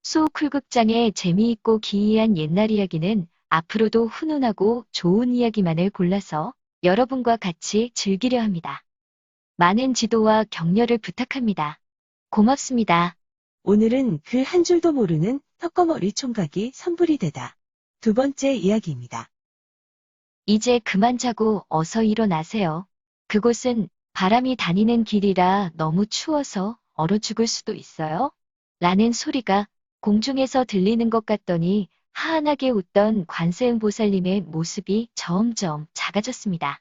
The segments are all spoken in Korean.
소쿨극장의 재미있고 기이한 옛날 이야기는 앞으로도 훈훈하고 좋은 이야기만을 골라서 여러분과 같이 즐기려 합니다. 많은 지도와 격려를 부탁합니다. 고맙습니다. 오늘은 그 한 줄도 모르는 턱거머리 총각이 선불이 되다. 두 번째 이야기입니다. 이제 그만 자고 어서 일어나세요. 그곳은 바람이 다니는 길이라 너무 추워서 얼어 죽을 수도 있어요. 라는 소리가 공중에서 들리는 것 같더니 하안하게 웃던 관세음보살님의 모습이 점점 작아졌습니다.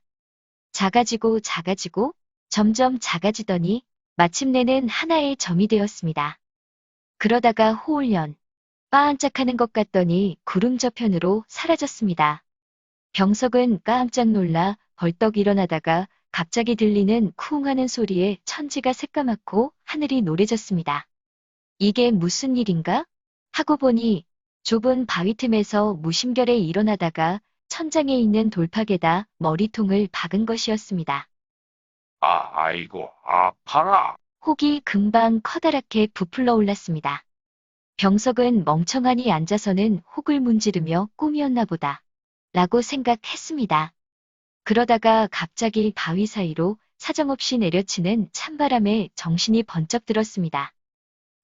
작아지고 작아지고 점점 작아지더니 마침내는 하나의 점이 되었습니다. 그러다가 호울연 반짝하는 것 같더니 구름 저편으로 사라졌습니다. 병석은 깜짝 놀라 벌떡 일어나다가 갑자기 들리는 쿵 하는 소리에 천지가 새까맣고 하늘이 노래졌습니다. 이게 무슨 일인가? 하고 보니 좁은 바위 틈에서 무심결에 일어나다가 천장에 있는 돌팍에다 머리통을 박은 것이었습니다. 아이고, 아파라. 혹이 금방 커다랗게 부풀러 올랐습니다. 병석은 멍청하니 앉아서는 혹을 문지르며 꿈이었나 보다 라고 생각했습니다. 그러다가 갑자기 바위 사이로 사정없이 내려치는 찬바람에 정신이 번쩍 들었습니다.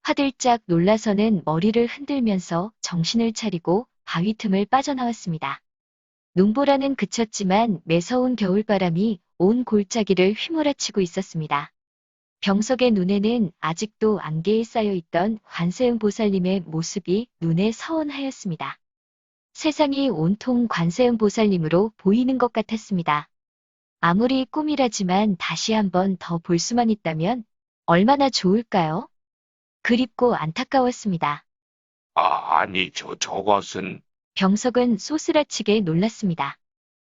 화들짝 놀라서는 머리를 흔들면서 정신을 차리고 바위 틈을 빠져나왔습니다. 눈보라는 그쳤지만 매서운 겨울바람이 온 골짜기를 휘몰아치고 있었습니다. 병석의 눈에는 아직도 안개에 쌓여있던 관세음 보살님의 모습이 눈에 서원하였습니다. 세상이 온통 관세음 보살님으로 보이는 것 같았습니다. 아무리 꿈이라지만 다시 한번 더 볼 수만 있다면 얼마나 좋을까요? 그립고 안타까웠습니다. 아니, 저것은, 병석은 쏘스라치게 놀랐습니다.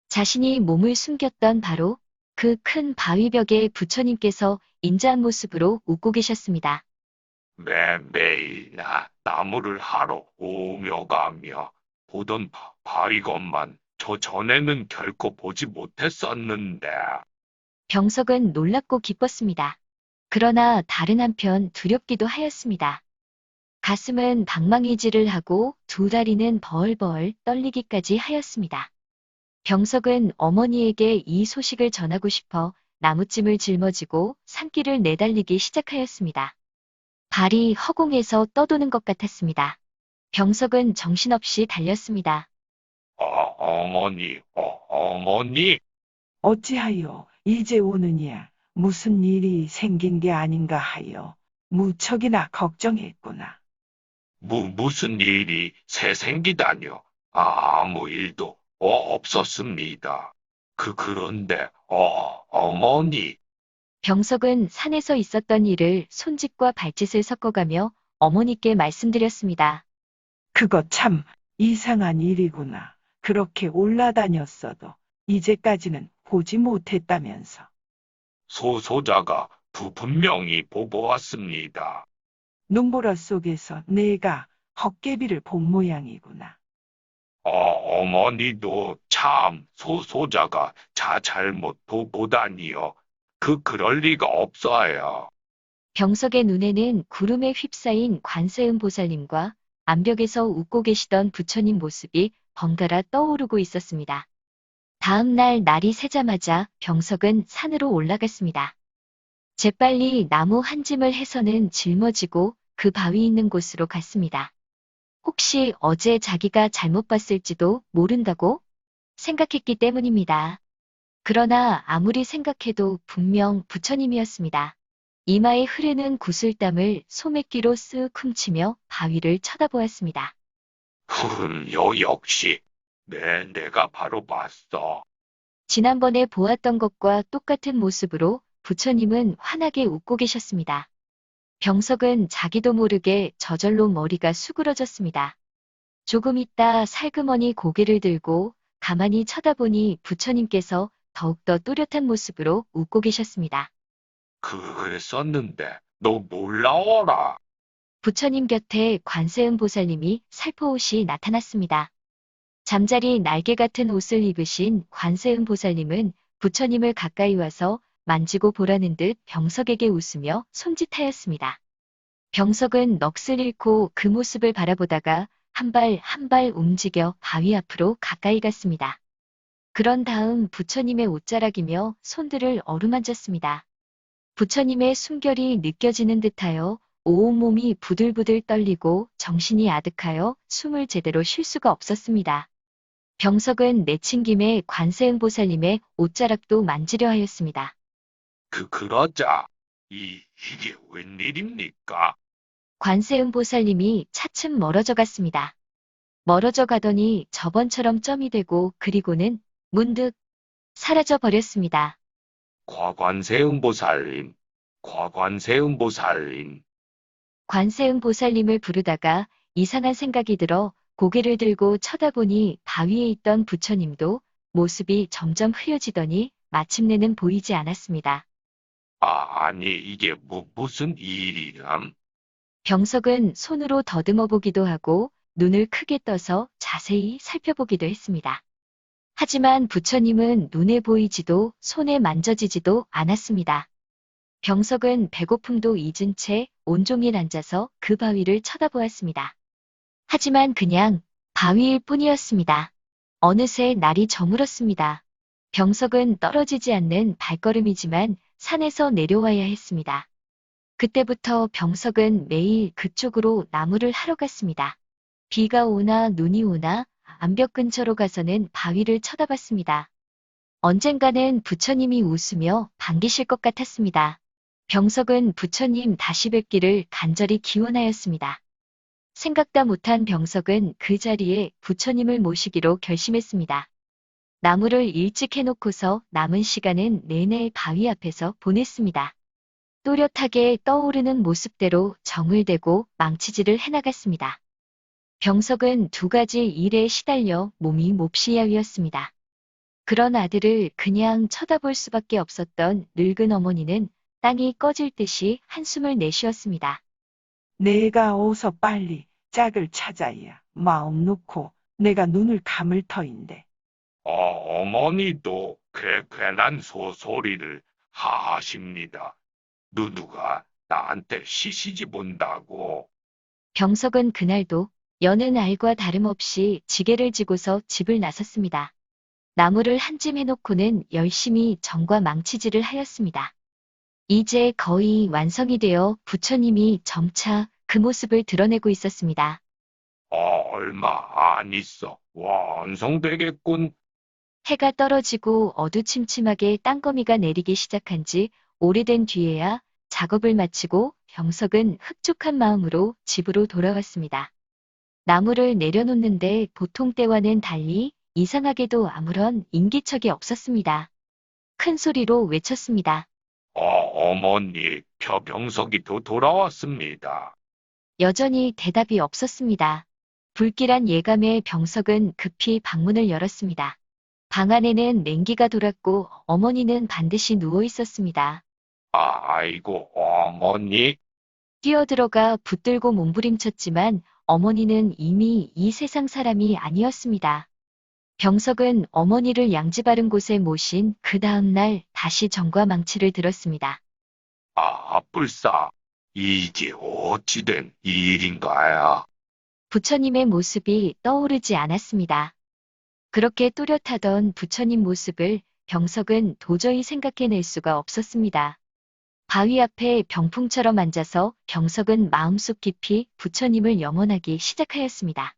자신이 몸을 숨겼던 바로 그 큰 바위벽에 부처님께서 인자한 모습으로 웃고 계셨습니다. 매일 나무를 하러 오며 가며 보던 바위건만 전에는 결코 보지 못했었는데. 병석은 놀랍고 기뻤습니다. 그러나 다른 한편 두렵기도 하였습니다. 가슴은 방망이질을 하고 두 다리는 벌벌 떨리기까지 하였습니다. 병석은 어머니에게 이 소식을 전하고 싶어 나무찜을 짊어지고 산길을 내달리기 시작하였습니다. 발이 허공에서 떠도는 것 같았습니다. 병석은 정신없이 달렸습니다. 어머니. 어찌하여 이제 오느냐? 무슨 일이 생긴 게 아닌가 하여 무척이나 걱정했구나. 무슨 일이 생기다뇨? 아무 일도 없었습니다. 그런데, 어머니. 병석은 산에서 있었던 일을 손짓과 발짓을 섞어가며 어머니께 말씀드렸습니다. 그거 참 이상한 일이구나. 그렇게 올라다녔어도 이제까지는 보지 못했다면서. 소자가 분명히 보았습니다. 눈보라 속에서 내가 헛개비를 본 모양이구나. 어머니도 참 소자가 잘못 보다니요. 그럴 리가 없어요. 병석의 눈에는 구름에 휩싸인 관세음 보살님과 암벽에서 웃고 계시던 부처님 모습이 번갈아 떠오르고 있었습니다. 다음 날 날이 새자마자 병석은 산으로 올라갔습니다. 재빨리 나무 한 짐을 해서는 짊어지고 그 바위 있는 곳으로 갔습니다. 혹시 어제 자기가 잘못 봤을지도 모른다고 생각했기 때문입니다. 그러나 아무리 생각해도 분명 부처님이었습니다. 이마에 흐르는 구슬땀을 소매끼로 쓱 훔치며 바위를 쳐다보았습니다. 역시 내가 바로 봤어. 지난번에 보았던 것과 똑같은 모습으로 부처님은 환하게 웃고 계셨습니다. 병석은 자기도 모르게 저절로 머리가 수그러졌습니다. 조금 있다 살그머니 고개를 들고 가만히 쳐다보니 부처님께서 더욱더 또렷한 모습으로 웃고 계셨습니다. 그랬었는데 너 놀라워라. 부처님 곁에 관세음 보살님이 살포옷이 나타났습니다. 잠자리 날개 같은 옷을 입으신 관세음 보살님은 부처님을 가까이 와서 만지고 보라는 듯 병석에게 웃으며 손짓하였습니다. 병석은 넋을 잃고 그 모습을 바라보다가 한 발 한 발 움직여 바위 앞으로 가까이 갔습니다. 그런 다음 부처님의 옷자락이며 손들을 어루만졌습니다. 부처님의 숨결이 느껴지는 듯하여 온몸이 부들부들 떨리고 정신이 아득하여 숨을 제대로 쉴 수가 없었습니다. 병석은 내친 김에 관세음보살님의 옷자락도 만지려 하였습니다. 그러자. 이게 웬일입니까? 관세음보살님이 차츰 멀어져 갔습니다. 멀어져 가더니 저번처럼 점이 되고 그리고는 문득 사라져 버렸습니다. 과관세음보살님, 과관세음보살님. 관세음보살님을 부르다가 이상한 생각이 들어 고개를 들고 쳐다보니 바위에 있던 부처님도 모습이 점점 흐려지더니 마침내는 보이지 않았습니다. 아니, 이게 무슨 일이람? 병석은 손으로 더듬어 보기도 하고 눈을 크게 떠서 자세히 살펴보기도 했습니다. 하지만 부처님은 눈에 보이지도 손에 만져지지도 않았습니다. 병석은 배고픔도 잊은 채 온종일 앉아서 그 바위를 쳐다보았습니다. 하지만 그냥 바위일 뿐이었습니다. 어느새 날이 저물었습니다. 병석은 떨어지지 않는 발걸음이지만 산에서 내려와야 했습니다. 그때부터 병석은 매일 그쪽으로 나무를 하러 갔습니다. 비가 오나 눈이 오나 암벽 근처로 가서는 바위를 쳐다봤습니다. 언젠가는 부처님이 웃으며 반기실 것 같았습니다. 병석은 부처님 다시 뵙기를 간절히 기원하였습니다. 생각다 못한 병석은 그 자리에 부처님을 모시기로 결심했습니다. 나무를 일찍 해놓고서 남은 시간은 내내 바위 앞에서 보냈습니다. 또렷하게 떠오르는 모습대로 정을 대고 망치질을 해나갔습니다. 병석은 두 가지 일에 시달려 몸이 몹시 야위었습니다. 그런 아들을 그냥 쳐다볼 수밖에 없었던 늙은 어머니는 땅이 꺼질 듯이 한숨을 내쉬었습니다. 내가 어서 빨리 짝을 찾아야 마음 놓고 내가 눈을 감을 터인데. 어머니도 괜한 소리를 하십니다. 누가 나한테 시시집 온다고. 병석은 그날도 여는 알과 다름없이 지게를 지고서 집을 나섰습니다. 나무를 한 짐 해놓고는 열심히 정과 망치질을 하였습니다. 이제 거의 완성이 되어 부처님이 점차 그 모습을 드러내고 있었습니다. 얼마 안 있어 완성되겠군. 해가 떨어지고 어두침침하게 땅거미가 내리기 시작한 지 오래된 뒤에야 작업을 마치고 병석은 흡족한 마음으로 집으로 돌아왔습니다. 나무를 내려놓는데 보통 때와는 달리 이상하게도 아무런 인기척이 없었습니다. 큰 소리로 외쳤습니다. 어머니, 병석이 돌아왔습니다. 여전히 대답이 없었습니다. 불길한 예감에 병석은 급히 방문을 열었습니다. 방 안에는 냉기가 돌았고 어머니는 반드시 누워 있었습니다. 아이고, 어머니. 뛰어들어가 붙들고 몸부림쳤지만 어머니는 이미 이 세상 사람이 아니었습니다. 병석은 어머니를 양지 바른 곳에 모신 그 다음 날 다시 정과 망치를 들었습니다. 불싸. 이게 어찌된 일인가요? 부처님의 모습이 떠오르지 않았습니다. 그렇게 또렷하던 부처님 모습을 병석은 도저히 생각해낼 수가 없었습니다. 바위 앞에 병풍처럼 앉아서 병석은 마음속 깊이 부처님을 염원하기 시작하였습니다.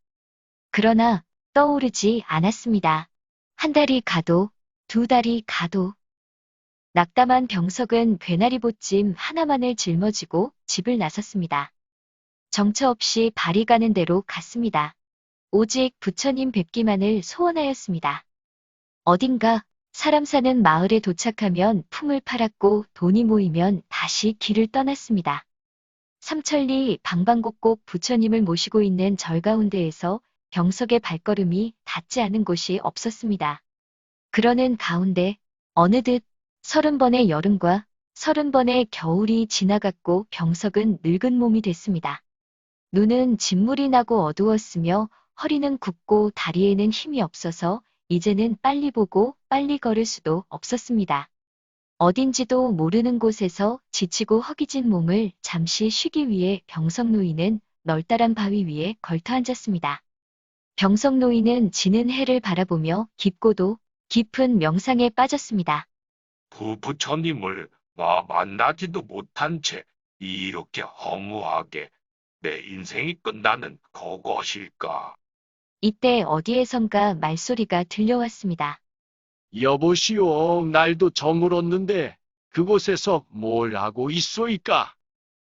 그러나 떠오르지 않았습니다. 한 달이 가도 두 달이 가도 낙담한 병석은 괴나리 보찜 하나만을 짊어지고 집을 나섰습니다. 정처 없이 발이 가는 대로 갔습니다. 오직 부처님 뵙기만을 소원하였습니다. 어딘가 사람 사는 마을에 도착하면 품을 팔았고 돈이 모이면 다시 길을 떠났습니다. 삼천리 방방곡곡 부처님을 모시고 있는 절 가운데에서 병석의 발걸음이 닿지 않은 곳이 없었습니다. 그러는 가운데 어느덧 30번의 여름과 30번의 겨울이 지나갔고 병석은 늙은 몸이 됐습니다. 눈은 진물이 나고 어두웠으며 허리는 굽고 다리에는 힘이 없어서 이제는 빨리 보고 빨리 걸을 수도 없었습니다. 어딘지도 모르는 곳에서 지치고 허기진 몸을 잠시 쉬기 위해 병석 노인은 널따란 바위 위에 걸터 앉았습니다. 병석 노인은 지는 해를 바라보며 깊고도 깊은 명상에 빠졌습니다. 부처님을 만나지도 못한 채 이렇게 허무하게 내 인생이 끝나는 그것일까? 이때 어디에선가 말소리가 들려왔습니다. 여보시오, 날도 저물었는데 그곳에서 뭘 하고 있소이까?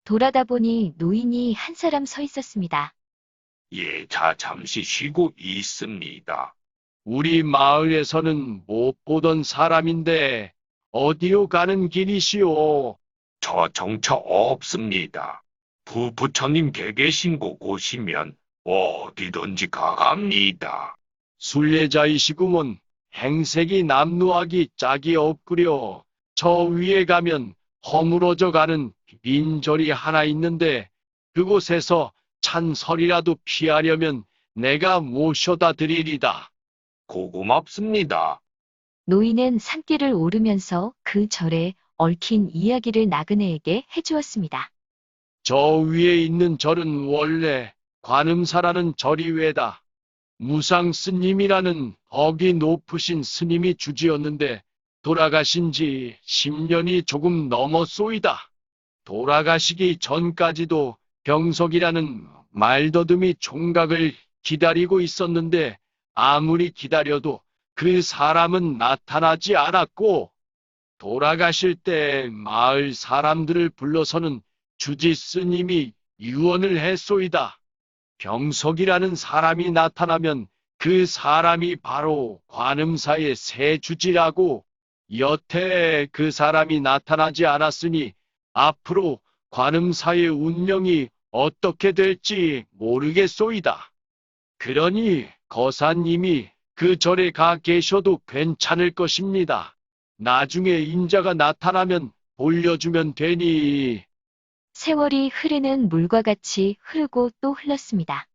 돌아다 보니 노인이 한 사람 서 있었습니다. 예, 잠시 쉬고 있습니다. 우리 마을에서는 못 보던 사람인데 어디로 가는 길이시오? 저 정처 없습니다. 부처님 계신 곳 오시면 어디든지 가갑니다. 순례자이시구먼. 행색이 남루하기 짝이 없구려. 저 위에 가면 허물어져 가는 빈절이 하나 있는데 그곳에서 찬설이라도 피하려면 내가 모셔다 드리리다. 고맙습니다. 노인은 산길을 오르면서 그 절에 얽힌 이야기를 나그네에게 해주었습니다. 저 위에 있는 절은 원래 관음사라는 절이 외다. 무상 스님이라는 덕이 높으신 스님이 주지었는데 돌아가신 지 10년이 조금 넘었소이다. 돌아가시기 전까지도 병석이라는 말더듬이 총각을 기다리고 있었는데 아무리 기다려도 그 사람은 나타나지 않았고 돌아가실 때 마을 사람들을 불러서는 주지 스님이 유언을 했소이다. 병석이라는 사람이 나타나면 그 사람이 바로 관음사의 새 주지라고. 여태 그 사람이 나타나지 않았으니 앞으로 관음사의 운명이 어떻게 될지 모르겠소이다. 그러니 거사님이 그 절에 가 계셔도 괜찮을 것입니다. 나중에 인자가 나타나면 돌려주면 되니. 세월이 흐르는 물과 같이 흐르고 또 흘렀습니다.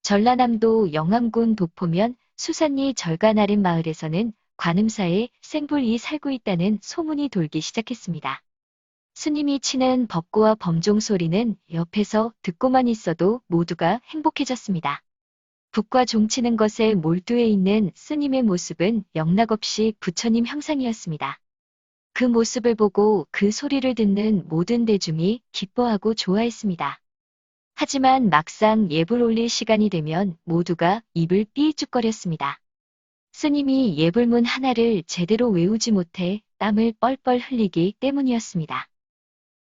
전라남도 영암군 도포면 수산리 절간 아랫 마을에서는 관음사에 생불이 살고 있다는 소문이 돌기 시작했습니다. 스님이 치는 법고와 범종 소리는 옆에서 듣고만 있어도 모두가 행복해졌습니다. 북과 종치는 것에 몰두해 있는 스님의 모습은 영락없이 부처님 형상이었습니다. 그 모습을 보고 그 소리를 듣는 모든 대중이 기뻐하고 좋아했습니다. 하지만 막상 예불 올릴 시간이 되면 모두가 입을 삐죽거렸습니다. 스님이 예불문 하나를 제대로 외우지 못해 땀을 뻘뻘 흘리기 때문이었습니다.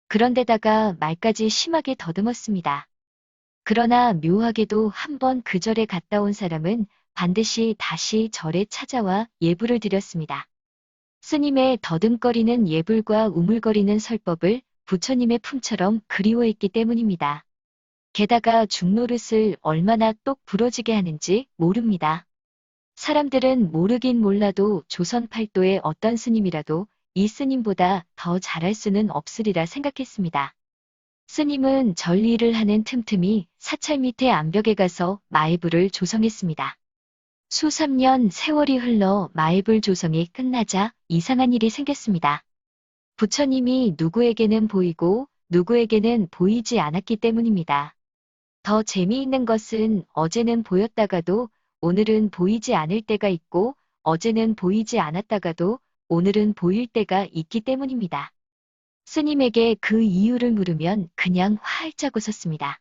그런데다가 말까지 심하게 더듬었습니다. 그러나 묘하게도 한번 그 절에 갔다 온 사람은 반드시 다시 절에 찾아와 예불을 드렸습니다. 스님의 더듬거리는 예불과 우물거리는 설법을 부처님의 품처럼 그리워했기 때문입니다. 게다가 중노릇을 얼마나 똑 부러지게 하는지 모릅니다. 사람들은 모르긴 몰라도 조선 팔도의 어떤 스님이라도 이 스님보다 더 잘할 수는 없으리라 생각했습니다. 스님은 절 일을 하는 틈틈이 사찰 밑에 암벽에 가서 마애불을 조성했습니다. 수삼 년 세월이 흘러 마애불 조성이 끝나자 이상한 일이 생겼습니다. 부처님이 누구에게는 보이고 누구에게는 보이지 않았기 때문입니다. 더 재미있는 것은 어제는 보였다가도 오늘은 보이지 않을 때가 있고 어제는 보이지 않았다가도 오늘은 보일 때가 있기 때문입니다. 스님에게 그 이유를 물으면 그냥 활짝 웃었습니다.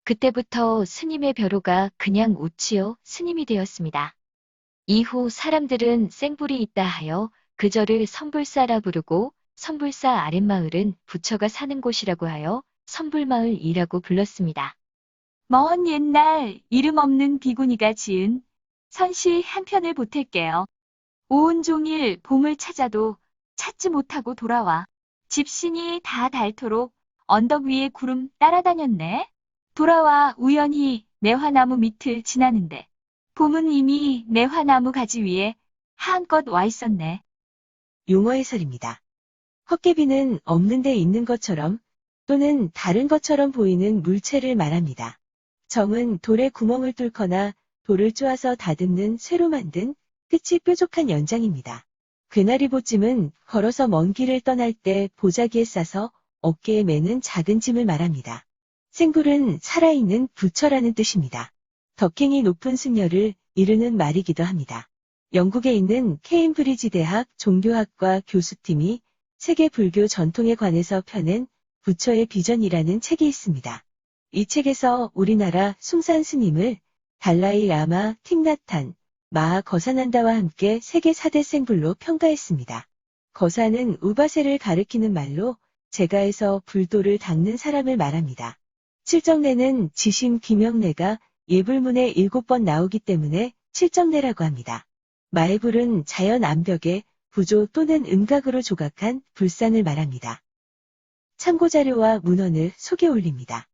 그때부터 스님의 벼로가 그냥 우치요 스님이 되었습니다. 이후 사람들은 생불이 있다 하여 그 절을 선불사라 부르고 선불사 아랫마을은 부처가 사는 곳이라고 하여 선불마을이라고 불렀습니다. 먼 옛날 이름 없는 비구니가 지은 선시 한 편을 보탤게요. 온종일 봄을 찾아도 찾지 못하고 돌아와. 집신이 다 닳도록 언덕 위에 구름 따라다녔네. 돌아와 우연히 매화나무 밑을 지나는데 봄은 이미 매화나무 가지 위에 한껏 와 있었네. 용어 해설입니다. 헛개비는 없는 데 있는 것처럼 또는 다른 것처럼 보이는 물체를 말합니다. 정은 돌에 구멍을 뚫거나 돌을 쪼아서 다듬는 쇠로 만든 끝이 뾰족한 연장입니다. 괴나리 보찜은 걸어서 먼 길을 떠날 때 보자기에 싸서 어깨에 매는 작은 짐을 말합니다. 생불은 살아있는 부처라는 뜻입니다. 덕행이 높은 승려를 이르는 말이기도 합니다. 영국에 있는 케임브리지 대학 종교학과 교수팀이 세계 불교 전통에 관해서 펴낸 부처의 비전이라는 책이 있습니다. 이 책에서 우리나라 숭산 스님을 달라이 라마 틱나탄, 마하 거사난다와 함께 세계 4대 생불로 평가했습니다. 거사는 우바세를 가리키는 말로 제가에서 불도를 닦는 사람을 말합니다. 칠정례는 지심 귀명례가 예불문에 7번 나오기 때문에 칠정례라고 합니다. 마해불은 자연 암벽에 부조 또는 음각으로 조각한 불상을 말합니다. 참고자료와 문헌을 소개 올립니다.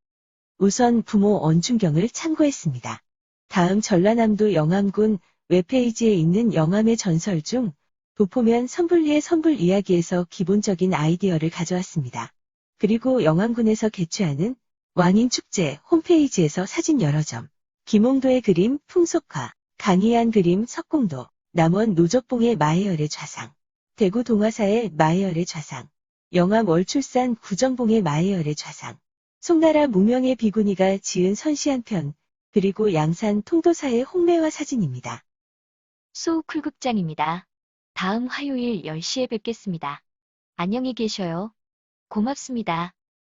우선 부모 언중경을 참고했습니다. 다음 전라남도 영암군 웹페이지에 있는 영암의 전설 중 도포면 선불리의 선불 이야기에서 기본적인 아이디어를 가져왔습니다. 그리고 영암군에서 개최하는 왕인축제 홈페이지에서 사진 여러 점, 김홍도의 그림 풍속화, 강희안 그림 석공도, 남원 노적봉의 마해열의 좌상, 대구 동화사의 마해열의 좌상, 영암 월출산 구정봉의 마해열의 좌상, 송나라 무명의 비구니가 지은 선시 한 편, 그리고 양산 통도사의 홍매화 사진입니다. 소우쿨극장입니다. 다음 화요일 10시에 뵙겠습니다. 안녕히 계셔요. 고맙습니다.